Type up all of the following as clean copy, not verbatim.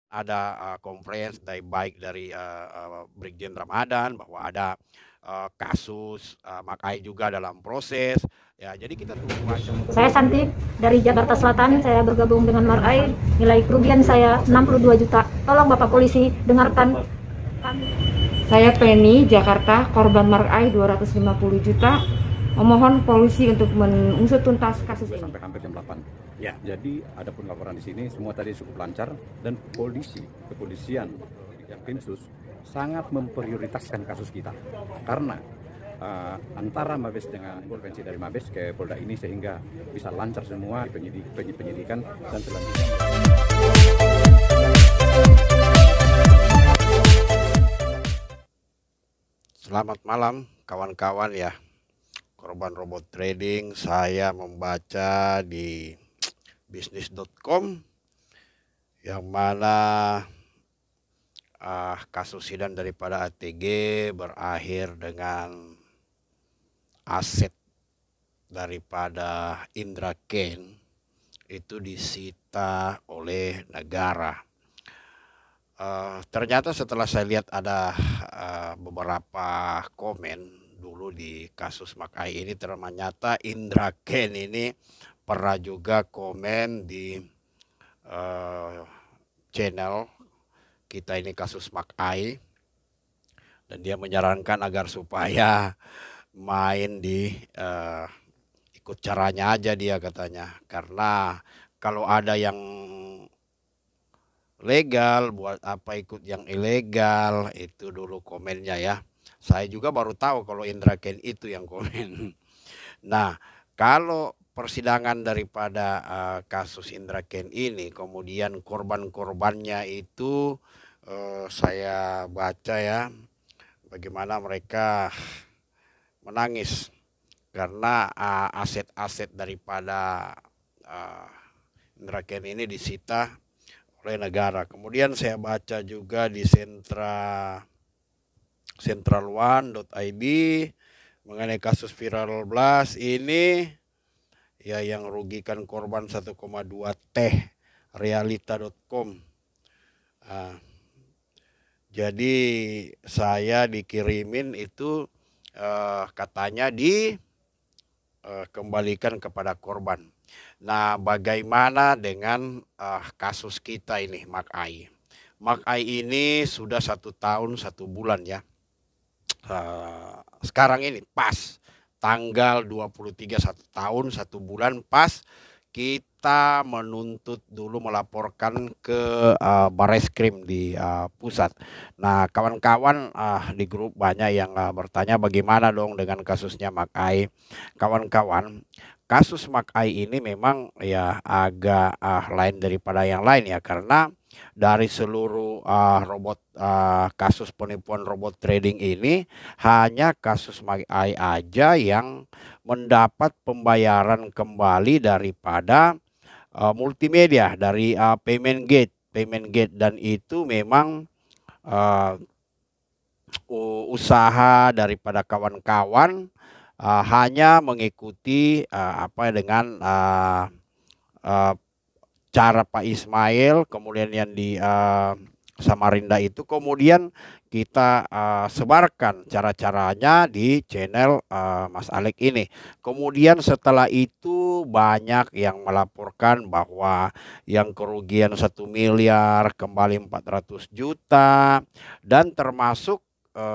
ada konferensi baik dari Brigjen Ramadan bahwa ada kasus Makai juga dalam proses. Ya, jadi kita tunggu aja. Saya Santi dari Jakarta Selatan, saya bergabung dengan Makai. Nilai kerugian saya 62 juta. Tolong Bapak Polisi dengarkan kami. Saya Penny, Jakarta, korban Makai 250 juta. Memohon polisi untuk mengusut tuntas kasus ini. Sampai hampir jam 8. Ya. Jadi ada pun laporan di sini semua tadi cukup lancar dan kepolisian yang Krimsus sangat memprioritaskan kasus kita karena antara Mabes dengan intervensi dari Mabes ke Polda ini sehingga bisa lancar semua penyidikan dan selanjutnya. Selamat malam kawan-kawan ya. Korban robot trading, saya membaca di bisnis.com yang mana kasus sidang daripada ATG berakhir dengan aset daripada Indra Kent itu disita oleh negara. Ternyata setelah saya lihat ada beberapa komen dulu di kasus Makai ini, ternyata Indra Kent ini pernah juga komen di channel kita ini kasus Makai, dan dia menyarankan agar supaya main di ikut caranya aja dia katanya, karena kalau ada yang legal buat apa ikut yang ilegal. Itu dulu komennya ya. Saya juga baru tahu kalau Indra Kent itu yang komen. Nah, kalau persidangan daripada kasus Indra Kent ini, kemudian korban-korbannya itu saya baca ya, bagaimana mereka menangis karena aset-aset daripada Indra Kent ini disita oleh negara. Kemudian saya baca juga di central1.id mengenai kasus viral blast ini ya, yang rugikan korban 1,2 T, realita.com. Jadi saya dikirimin itu katanya dikembalikan kepada korban. Nah, bagaimana dengan kasus kita ini Makai? Makai ini sudah 1 tahun 1 bulan ya. Sekarang ini pas tanggal 23 1 tahun 1 bulan pas kita menuntut dulu melaporkan ke Bareskrim di pusat. Nah, kawan-kawan di grup banyak yang bertanya bagaimana dong dengan kasusnya Makai. Kawan-kawan, kasus Makai ini memang ya agak lain daripada yang lain ya, karena dari seluruh kasus penipuan robot trading ini hanya kasus Makai aja yang mendapat pembayaran kembali daripada multimedia dari payment gate, dan itu memang usaha daripada kawan-kawan hanya mengikuti dengan cara Pak Ismail, kemudian yang di Samarinda itu, kemudian kita sebarkan cara-caranya di channel Mas Alek ini. Kemudian setelah itu banyak yang melaporkan bahwa yang kerugian 1 miliar kembali 400 juta, dan termasuk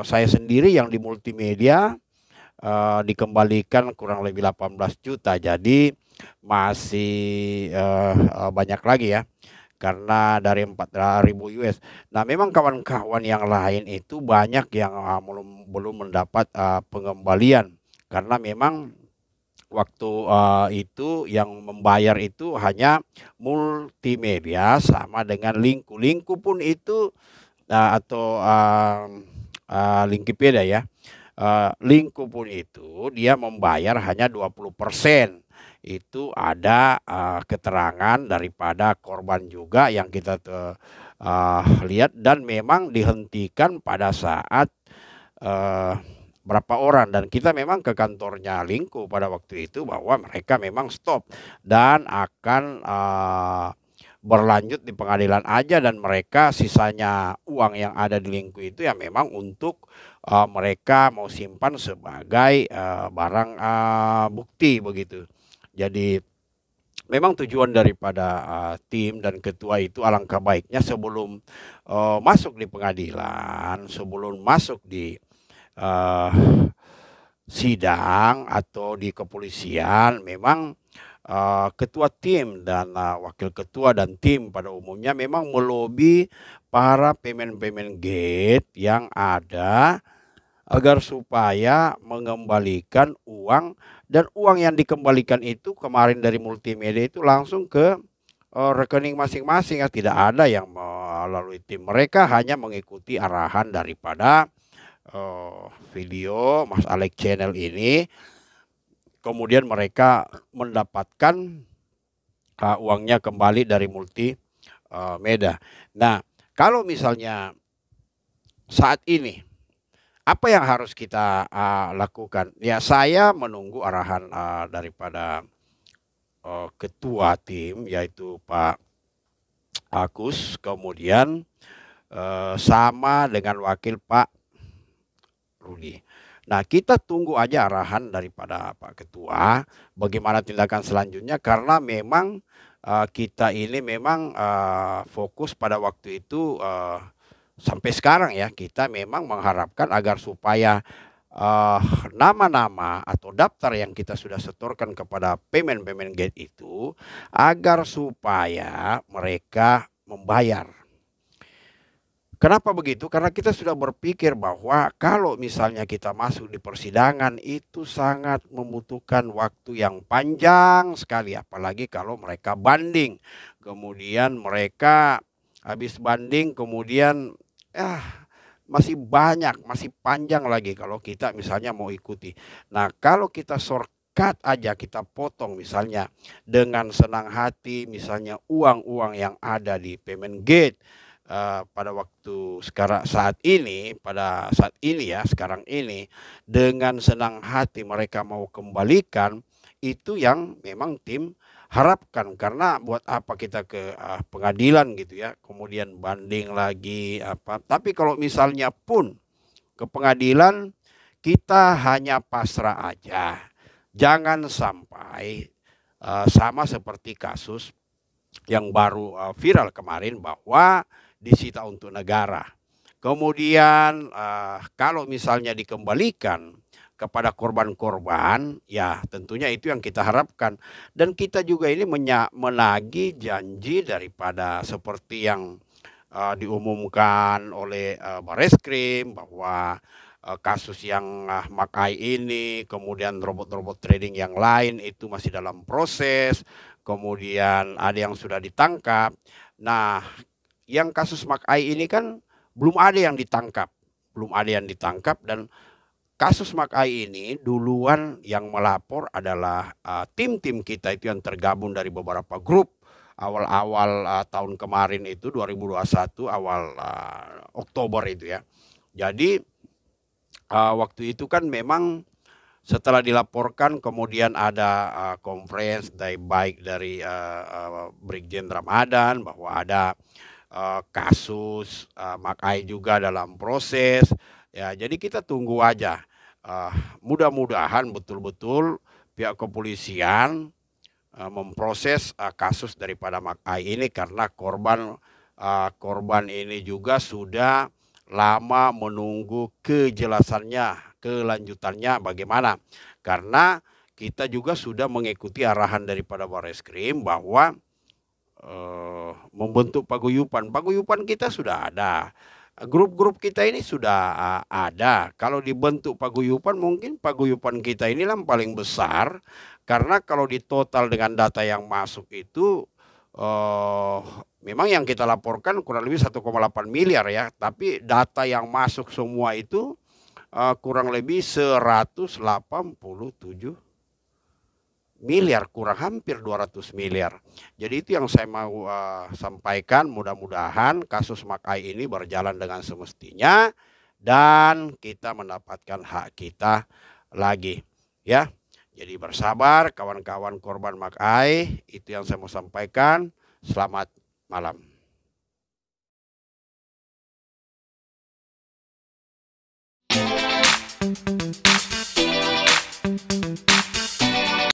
saya sendiri yang di multimedia dikembalikan kurang lebih 18 juta. Jadi masih banyak lagi ya, karena dari 4.000 US. Nah, memang kawan-kawan yang lain itu banyak yang belum mendapat pengembalian, karena memang waktu itu yang membayar itu hanya multimedia sama dengan Lingku pun itu atau Linkipedia ya. Lingku pun itu dia membayar hanya 20%. Itu ada keterangan daripada korban juga yang kita lihat, dan memang dihentikan pada saat berapa orang, dan kita memang ke kantornya Lingku pada waktu itu bahwa mereka memang stop dan akan berlanjut di pengadilan aja, dan mereka sisanya uang yang ada di lingku itu ya memang untuk mereka mau simpan sebagai barang bukti begitu. Jadi memang tujuan daripada tim dan ketua itu alangkah baiknya sebelum masuk di pengadilan, sebelum masuk di eh, sidang atau di kepolisian, memang ketua tim dan wakil ketua dan tim pada umumnya memang melobi para pemain-pemain gate yang ada agar supaya mengembalikan uang, dan uang yang dikembalikan itu kemarin dari multimedia itu langsung ke rekening masing-masing, ya tidak ada yang melalui tim. Mereka hanya mengikuti arahan daripada video Mas Alex channel ini, kemudian mereka mendapatkan uangnya kembali dari multimedia. Nah, kalau misalnya saat ini apa yang harus kita lakukan? Ya, saya menunggu arahan daripada ketua tim, yaitu Pak Agus, kemudian sama dengan wakil Pak Rudi. Nah, kita tunggu aja arahan daripada Pak Ketua bagaimana tindakan selanjutnya, karena memang kita ini memang fokus pada waktu itu sampai sekarang ya, kita memang mengharapkan agar supaya nama-nama atau daftar yang kita sudah setorkan kepada pemain-pemain gate itu agar supaya mereka membayar. Kenapa begitu? Karena kita sudah berpikir bahwa kalau misalnya kita masuk di persidangan itu sangat membutuhkan waktu yang panjang sekali, apalagi kalau mereka banding. Kemudian mereka habis banding, kemudian masih banyak, masih panjang lagi kalau kita misalnya mau ikuti. Nah, kalau kita shortcut aja, kita potong misalnya dengan senang hati, misalnya uang-uang yang ada di payment gate pada waktu saat ini ya, sekarang ini dengan senang hati mereka mau kembalikan, itu yang memang tim harapkan. Karena buat apa kita ke pengadilan gitu ya, kemudian banding lagi apa. Tapi kalau misalnya pun ke pengadilan, kita hanya pasrah aja, jangan sampai sama seperti kasus yang baru viral kemarin bahwa disita untuk negara. Kemudian kalau misalnya dikembalikan kepada korban-korban, ya tentunya itu yang kita harapkan. Dan kita juga ini menagih janji daripada seperti yang diumumkan oleh Bareskrim bahwa kasus yang Makai ini, kemudian robot-robot trading yang lain itu masih dalam proses, kemudian ada yang sudah ditangkap. Nah, yang kasus Makai ini kan belum ada yang ditangkap, dan kasus Makai ini duluan yang melapor adalah tim-tim kita itu yang tergabung dari beberapa grup awal-awal tahun kemarin itu 2021 awal Oktober itu ya. Jadi waktu itu kan memang setelah dilaporkan kemudian ada konferensi baik dari Brigjen Ramadan bahwa ada kasus Makai juga dalam proses ya. Jadi kita tunggu aja, mudah-mudahan betul-betul pihak kepolisian memproses kasus daripada Makai ini, karena korban ini juga sudah lama menunggu kejelasannya, kelanjutannya bagaimana. Karena kita juga sudah mengikuti arahan daripada Bareskrim bahwa membentuk paguyupan kita sudah ada, grup-grup kita ini sudah ada. Kalau dibentuk paguyupan, mungkin paguyupan kita ini yang paling besar, karena kalau ditotal dengan data yang masuk itu memang yang kita laporkan kurang lebih 1,8 miliar ya, tapi data yang masuk semua itu kurang lebih 187 miliar, kurang hampir 200 miliar. Jadi itu yang saya mau sampaikan. Mudah-mudahan kasus Makai ini berjalan dengan semestinya dan kita mendapatkan hak kita lagi ya. Jadi bersabar kawan-kawan korban Makai, itu yang saya mau sampaikan. Selamat malam.